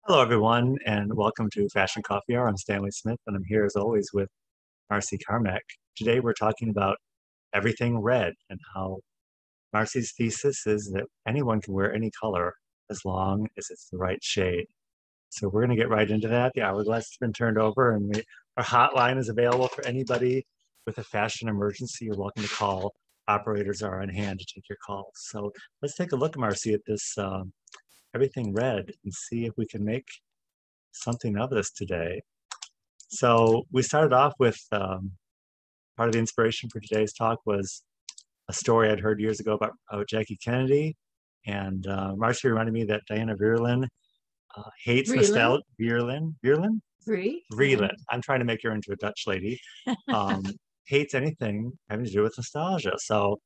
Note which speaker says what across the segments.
Speaker 1: Hello, everyone, and welcome to Fashion Coffee Hour. I'm Stanley Smith, and I'm here as always with Marcy Carmack. Today, we're talking about everything red and how Marcy's thesis is that anyone can wear any color as long as it's the right shade. So, we're going to get right into that. The hourglass has been turned over, and our hotline is available for anybody with a fashion emergency. You're welcome to call. Operators are on hand to take your calls. So, let's take a look, Marcy, at this everything red and see if we can make something of this today. So we started off with part of the inspiration for today's talk was a story I'd heard years ago about Jackie Kennedy. And Marcia reminded me that Diana Vreeland hates
Speaker 2: Vreeland?
Speaker 1: nostalgia. Vreeland?
Speaker 2: Vreeland.
Speaker 1: I'm trying to make her into a Dutch lady. Um, hates anything having to do with nostalgia. So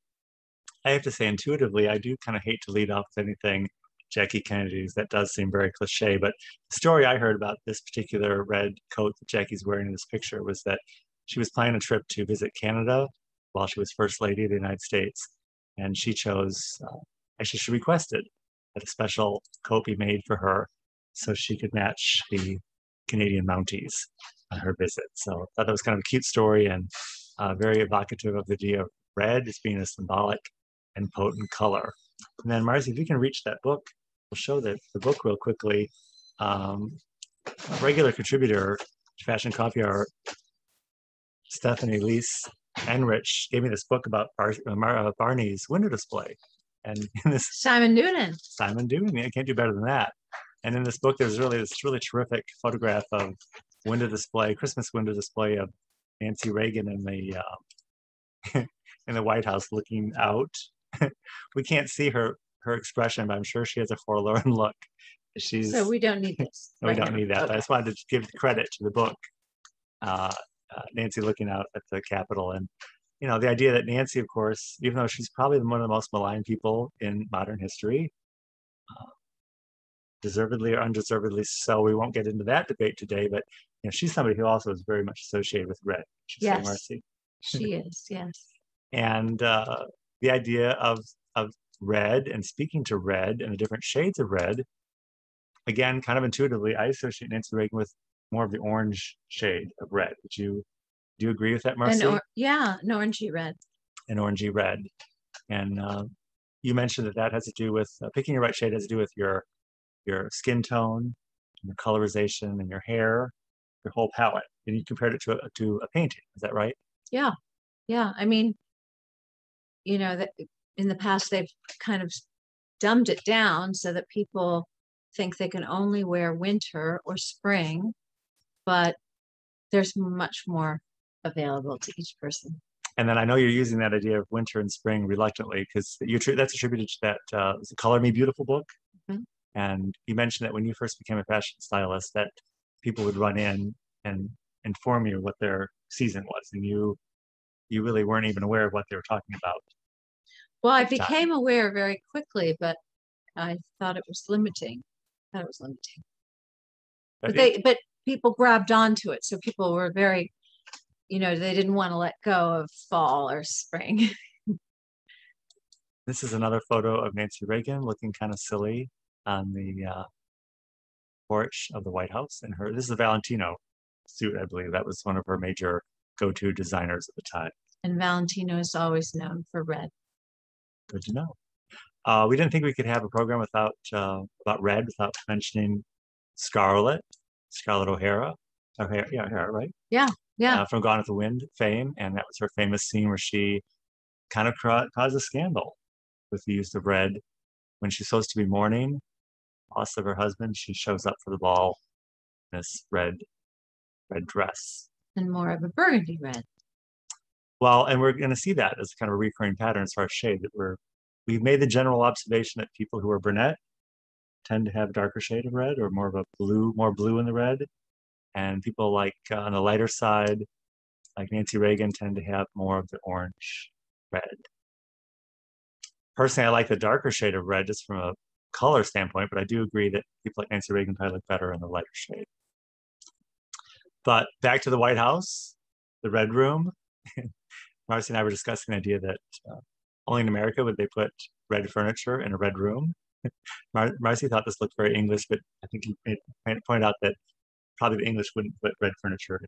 Speaker 1: I have to say, intuitively, I do kind of hate to lead off with anything Jackie Kennedy's. That does seem very cliche, but the story I heard about this particular red coat that Jackie's wearing in this picture was that she was planning a trip to visit Canada while she was First Lady of the United States. And she chose, actually, she requested that a special coat be made for her so she could match the Canadian Mounties on her visit. So I thought that was kind of a cute story and very evocative of the idea of red as being a symbolic and potent color. And then Marcy, if you can reach that book, we'll show the book real quickly. A regular contributor to Fashion Coffee Hour, Stephanie Leese Enrich, gave me this book about Barney's window display. And in this
Speaker 2: Simon Noonan.
Speaker 1: Simon Doonan, I can't do better than that. And in this book, there's really this really terrific photograph of Christmas window display of Nancy Reagan in the in the White House looking out. We can't see her expression, but I'm sure she has a forlorn look.
Speaker 2: So we don't need this.
Speaker 1: No, we don't need that. Okay. I just wanted to give credit to the book. Nancy looking out at the Capitol, and the idea that Nancy, of course, even though she's probably one of the most maligned people in modern history, deservedly or undeservedly so, we won't get into that debate today. But she's somebody who also is very much associated with red.
Speaker 2: Yes,
Speaker 1: Marcy.
Speaker 2: She is. Yes.
Speaker 1: And the idea of red and speaking to red and the different shades of red, again, kind of intuitively, I associate Nancy Reagan with more of the orange shade of red. Do you agree with that, Marcy?
Speaker 2: Yeah, an orangey red.
Speaker 1: An orangey red. And you mentioned that has to do with picking your right shade has to do with your skin tone, your colorization, and your hair, your whole palette. And you compared it to a painting. Is that right?
Speaker 2: Yeah. Yeah. I mean, that in the past they've kind of dumbed it down so that people think they can only wear winter or spring, but there's much more available to each person.
Speaker 1: And then I know you're using that idea of winter and spring reluctantly because that's attributed to that Color Me Beautiful book. Mm-hmm. And you mentioned that when you first became a fashion stylist that people would run in and inform you what their season was. And you really weren't even aware of what they were talking about.
Speaker 2: Well, I became aware very quickly, but I thought it was limiting. But people grabbed onto it. So people were very, they didn't want to let go of fall or spring.
Speaker 1: This is another photo of Nancy Reagan looking kind of silly on the porch of the White House. And this is a Valentino suit, I believe. That was one of her major go-to designers at the time.
Speaker 2: And Valentino is always known for red.
Speaker 1: Good to know. We didn't think we could have a program about red without mentioning Scarlett O'Hara. O'Hara, right?
Speaker 2: Yeah.
Speaker 1: From Gone with the Wind fame, and that was her famous scene where she kind of caused a scandal with the use of red. When she's supposed to be mourning loss of her husband, she shows up for the ball in this red dress.
Speaker 2: And more of a burgundy red.
Speaker 1: Well, and we're going to see that as kind of a recurring pattern as far as shade that we've made the general observation that people who are brunette tend to have a darker shade of red or more of a more blue in the red. And people like on the lighter side, like Nancy Reagan, tend to have more of the orange red. Personally, I like the darker shade of red just from a color standpoint, but I do agree that people like Nancy Reagan probably look better in the lighter shade. But back to the White House, the Red Room. Marcy and I were discussing the idea that only in America would they put red furniture in a red room. Marcy thought this looked very English, but I think you pointed out that probably the English wouldn't put red furniture.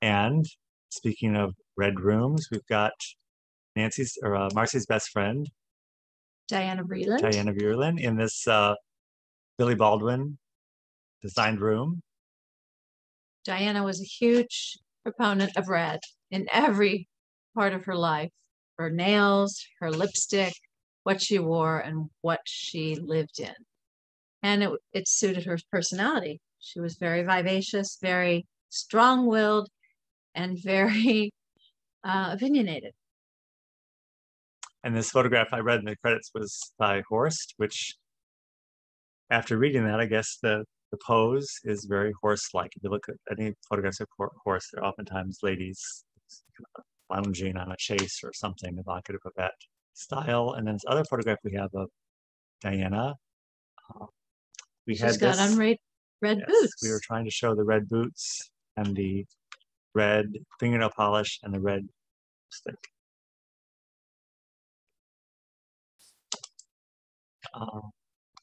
Speaker 1: And speaking of red rooms, we've got Marcy's best friend,
Speaker 2: Diana Vreeland.
Speaker 1: Diana Vreeland, in this Billy Baldwin designed room.
Speaker 2: Diana was a huge proponent of red in every part of her life. Her nails, her lipstick, what she wore, and what she lived in. And it suited her personality. She was very vivacious, very strong-willed, and very opinionated.
Speaker 1: And this photograph I read in the credits was by Horst, which after reading that, I guess the pose is very horse-like. If you look at any photographs of horse, they're oftentimes ladies lounging on a chase or something evocative of that style. And then this other photograph we have of Diana.
Speaker 2: She's got on red boots.
Speaker 1: We were trying to show the red boots and the red fingernail polish and the red lipstick.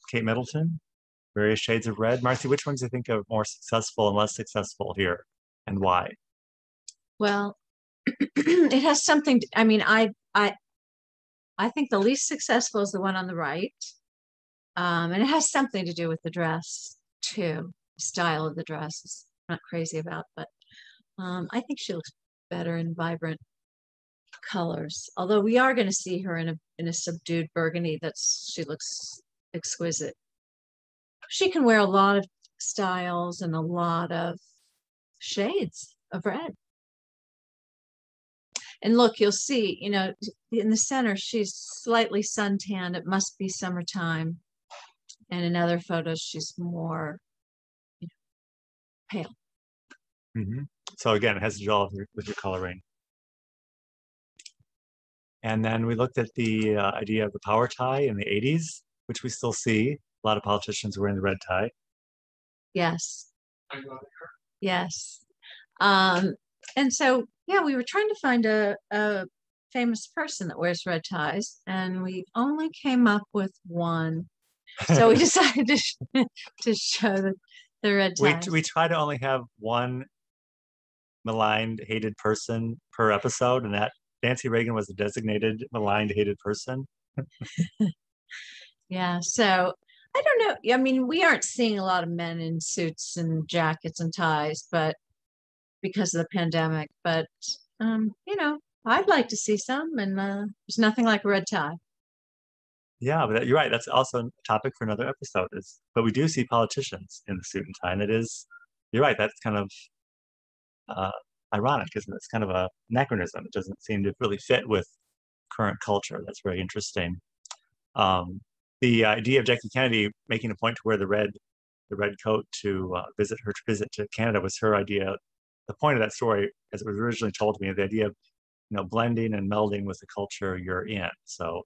Speaker 1: Kate Middleton, various shades of red. Marcy, which ones do you think are more successful and less successful here, and why?
Speaker 2: Well, it has something. I mean, I think the least successful is the one on the right, and it has something to do with the dress too. The style of the dress I'm not crazy about, but I think she looks better in vibrant colors. Although we are going to see her in a subdued burgundy. She looks exquisite. She can wear a lot of styles and a lot of shades of red. And look, you'll see, you know, in the center, she's slightly suntanned. It must be summertime. And in other photos, she's more, you know, pale.
Speaker 1: Mm-hmm. So again, it has to do all with your coloring. And then we looked at the idea of the power tie in the 80s, which we still see. A lot of politicians wearing the red tie.
Speaker 2: Yes. Yes. And so, yeah, we were trying to find a famous person that wears red ties, and we only came up with one. So we decided to show the red ties.
Speaker 1: We try to only have one maligned, hated person per episode, and that Nancy Reagan was a designated maligned, hated person.
Speaker 2: Yeah, so I don't know. I mean, we aren't seeing a lot of men in suits and jackets and ties, but because of the pandemic. But you know, I'd like to see some, and there's nothing like a red tie.
Speaker 1: Yeah, but you're right. That's also a topic for another episode. But we do see politicians in the suit and tie, and it is. You're right. That's kind of ironic, isn't it? It's kind of a anachronism. It doesn't seem to really fit with current culture. That's very interesting. The idea of Jackie Kennedy making a point to wear the red coat to visit to Canada was her idea. The point of that story, as it was originally told to me, the idea of blending and melding with the culture you're in. So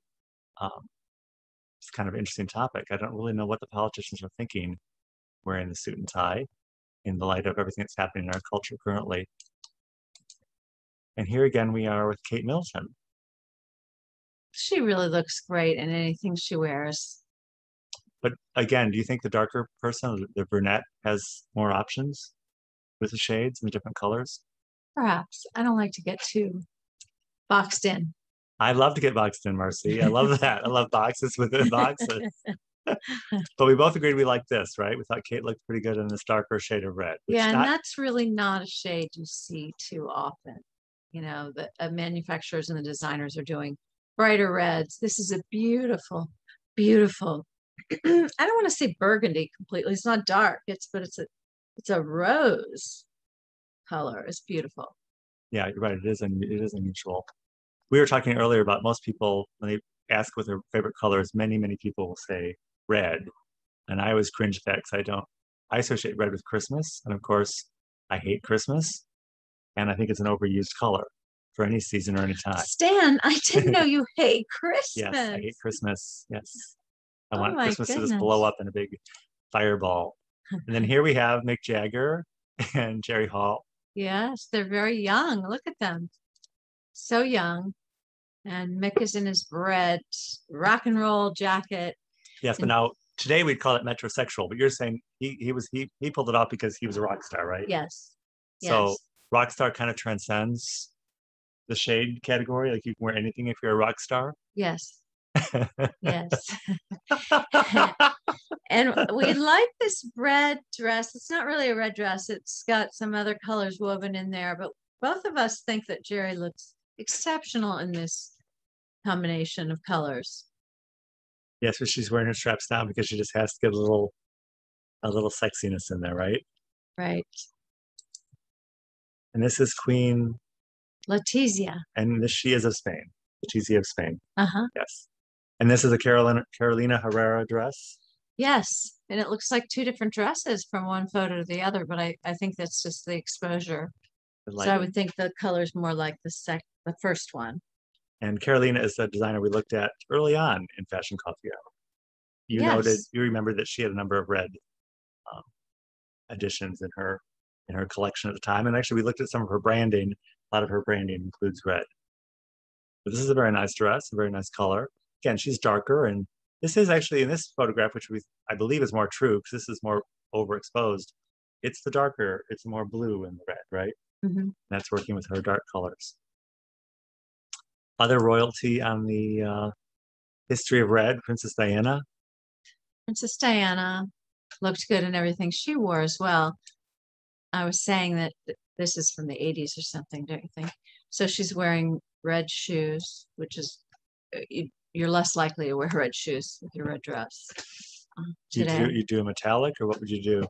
Speaker 1: it's kind of an interesting topic. I don't really know what the politicians are thinking wearing the suit and tie in the light of everything that's happening in our culture currently. And here again, we are with Kate Middleton.
Speaker 2: She really looks great in anything she wears.
Speaker 1: But again, do you think the darker person, the brunette, has more options with the shades and the different colors?
Speaker 2: Perhaps. I don't like to get too boxed in.
Speaker 1: I love to get boxed in, Marcy. I love that. I love boxes within boxes. But we both agreed we liked this, right? We thought Kate looked pretty good in this darker shade of red.
Speaker 2: Yeah, and that's really not a shade you see too often. You know, the manufacturers and the designers are doing brighter reds. This is a beautiful, beautiful. I don't want to say burgundy completely. It's not dark. It's a rose color. It's beautiful.
Speaker 1: Yeah, you're right. It is unusual. We were talking earlier about most people when they ask what their favorite color is. Many people will say red, and I always cringe at that because I associate red with Christmas, and of course, I hate Christmas, and I think it's an overused color for any season or any time.
Speaker 2: Stan, I didn't know you hate Christmas.
Speaker 1: Yes, I hate Christmas. Yes. I want Christmas
Speaker 2: goodness.
Speaker 1: to just blow up in a big fireball. And then here we have Mick Jagger and Jerry Hall.
Speaker 2: Yes, they're very young. Look at them. So young. And Mick is in his red rock and roll jacket.
Speaker 1: Yes, but
Speaker 2: And
Speaker 1: now today we'd call it metrosexual, but you're saying he pulled it off because he was a rock star, right?
Speaker 2: yes,
Speaker 1: So
Speaker 2: yes,
Speaker 1: rock star kind of transcends the shade category. Like you can wear anything if you're a rock star.
Speaker 2: yes, yes. And we like this red dress. It's not really a red dress. It's got some other colors woven in there, but both of us think that Jerry looks exceptional in this combination of colors.
Speaker 1: Yes, but she's wearing her straps down because she just has to get a little sexiness in there, right?
Speaker 2: Right.
Speaker 1: And this is Queen,
Speaker 2: Letizia.
Speaker 1: and this she is of Spain, Letizia of Spain.
Speaker 2: Uh-huh.
Speaker 1: Yes. And this is a Carolina Herrera dress.
Speaker 2: Yes. And it looks like two different dresses from one photo to the other, but I think that's just the exposure. So I would think the color's more like the first one.
Speaker 1: And Carolina is the designer we looked at early on in Fashion Coffee Hour.
Speaker 2: Yes.
Speaker 1: You remember that she had a number of red um, additions in her collection at the time. And actually, we looked at some of her branding. A lot of her branding includes red. But this is a very nice dress, a very nice color. Again, she's darker, and this is actually in this photograph, which I believe is more true because this is more overexposed. It's the darker, it's more blue in the red, right?
Speaker 2: Mm-hmm.
Speaker 1: That's working with her dark colors. Other royalty on the history of red, Princess Diana.
Speaker 2: Princess Diana looked good in everything she wore as well. I was saying that this is from the 80s or something, don't you think? So she's wearing red shoes, which is, you're less likely to wear red shoes with your red dress today.
Speaker 1: You do a metallic, or what would you do?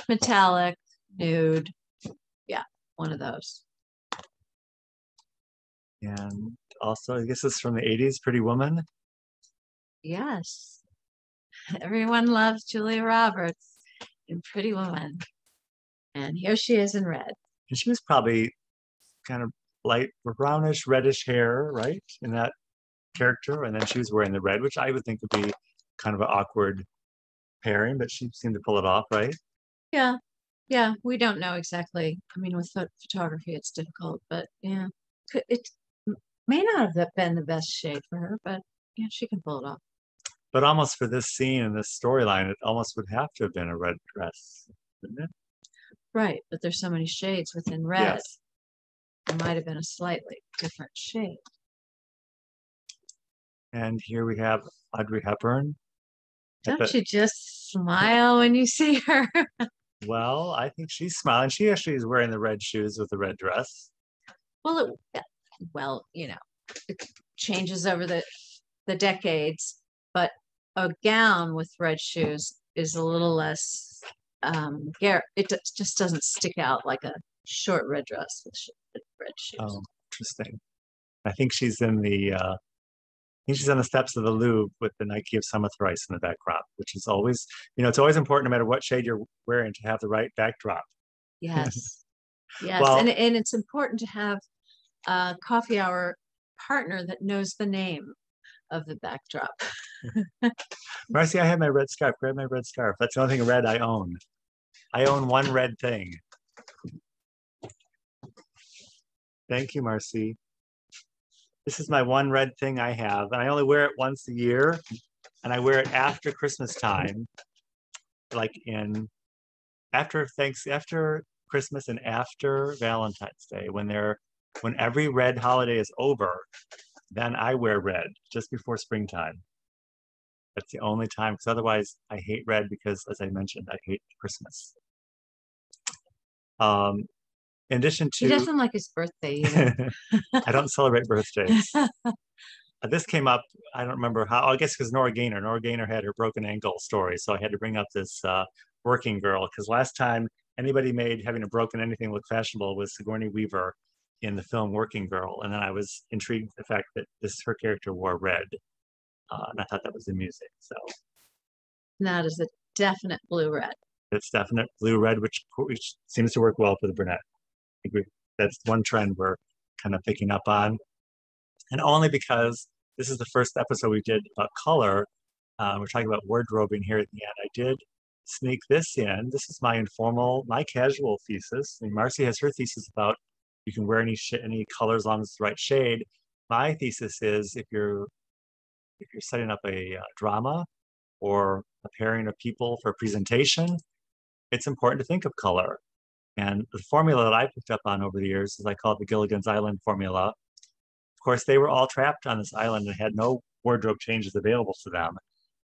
Speaker 2: Metallic, nude. Yeah, one of those.
Speaker 1: And also, I guess it's from the 80s, Pretty Woman.
Speaker 2: Yes. Everyone loves Julia Roberts in Pretty Woman. And here she is in red.
Speaker 1: And she was probably kind of light brownish, reddish hair, right? In that character. And then she was wearing the red, which I would think would be kind of an awkward pairing, but she seemed to pull it off, right?
Speaker 2: Yeah. Yeah. We don't know exactly. I mean, with photography, it's difficult, but yeah. It may not have been the best shade for her, but yeah, she can pull it off.
Speaker 1: But almost for this scene and this storyline, it almost would have to have been a red dress, wouldn't it?
Speaker 2: Right. But there's so many shades within red.
Speaker 1: Yes.
Speaker 2: It might have been a slightly different shade.
Speaker 1: And here we have Audrey Hepburn.
Speaker 2: Don't you just smile when you see her?
Speaker 1: Well, I think she's smiling. She actually is wearing the red shoes with the red dress.
Speaker 2: Well, you know, it changes over the decades, but a gown with red shoes is a little less it just doesn't stick out like a short red dress with red shoes.
Speaker 1: Oh, interesting. I think she's in I think she's on the steps of the Louvre with the Nike of Summer Thrice in the backdrop, which is always, it's always important no matter what shade you're wearing to have the right backdrop.
Speaker 2: Yes. Yes.
Speaker 1: Well,
Speaker 2: and it's important to have a coffee hour partner that knows the name of the backdrop.
Speaker 1: Marcy, I have my red scarf. Grab my red scarf. That's the only thing red I own. I own one red thing. Thank you, Marcy. This is my one red thing I have, and I only wear it once a year, and I wear it after Christmas time, like after Christmas and after Valentine's Day, when every red holiday is over, then I wear red just before springtime. That's the only time, because otherwise I hate red because, as I mentioned, I hate Christmas. In addition to...
Speaker 2: He doesn't like his birthday either.
Speaker 1: I don't celebrate birthdays. This came up, I don't remember how, I guess because Nora Gaynor had her broken ankle story, so I had to bring up this working girl, because last time anybody made having a broken anything look fashionable was Sigourney Weaver in the film Working Girl, and then I was intrigued the fact that her character wore red, and I thought that was amusing. So
Speaker 2: that is a definite blue-red.
Speaker 1: It's definite blue-red, which seems to work well for the brunette. I agree. That's one trend we're kind of picking up on, and only because this is the first episode we did about color. We're talking about wardrobing here at the end. I did sneak this in. This is my casual thesis. I mean, Marcy has her thesis about you can wear any color as long as it's the right shade. my thesis is if you're setting up a drama or a pairing of people for a presentation, it's important to think of color. And the formula that I picked up on over the years is I call it the Gilligan's Island formula. Of course, they were all trapped on this island and had no wardrobe changes available to them.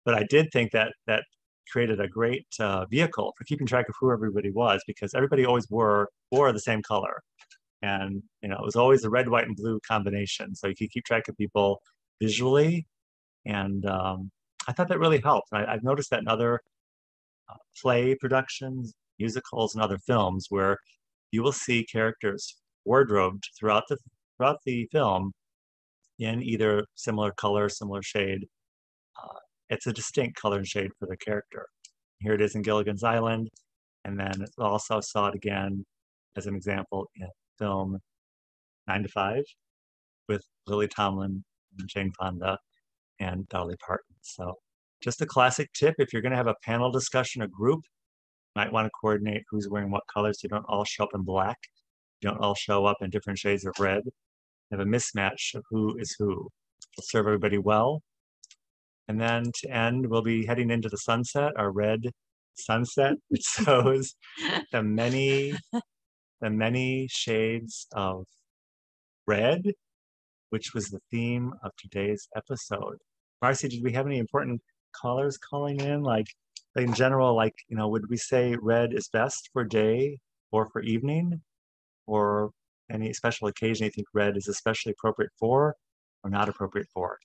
Speaker 1: But I did think that that created a great vehicle for keeping track of who everybody was because everybody always wore the same color. And it was always a red, white, and blue combination. So you could keep track of people visually. And I thought that really helped. I've noticed that in other play productions, musicals, and other films where you will see characters wardrobed throughout the film in either similar color, similar shade. Uh, it's a distinct color and shade for the character. Here it is in Gilligan's Island, and then also saw it again as an example in film 9 to 5 with Lily Tomlin and Jane Fonda and Dolly Parton. So just a classic tip if you're going to have a panel discussion, a group, you might want to coordinate who's wearing what colors. So you don't all show up in black. You don't all show up in different shades of red. You have a mismatch of who is who. It'll serve everybody well. And then to end, we'll be heading into the sunset, our red sunset, which shows the many shades of red, which was the theme of today's episode. Marcy, did we have any important callers calling in? Like in general, would we say red is best for day or for evening? Or any special occasion you think red is especially appropriate for or not appropriate for?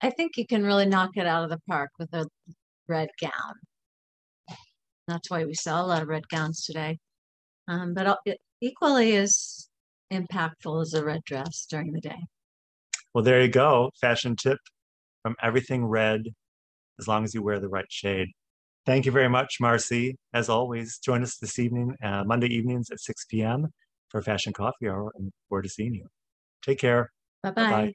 Speaker 2: I think you can really knock it out of the park with a red gown. That's why we saw a lot of red gowns today. But it equally as impactful as a red dress during the day.
Speaker 1: Well, there you go. Fashion tip from everything red, as long as you wear the right shade. Thank you very much, Marcy. As always, join us this evening, Monday evenings at 6 p.m. for Fashion Coffee Hour, and look forward to seeing you. Take care.
Speaker 2: Bye-bye. Bye-bye.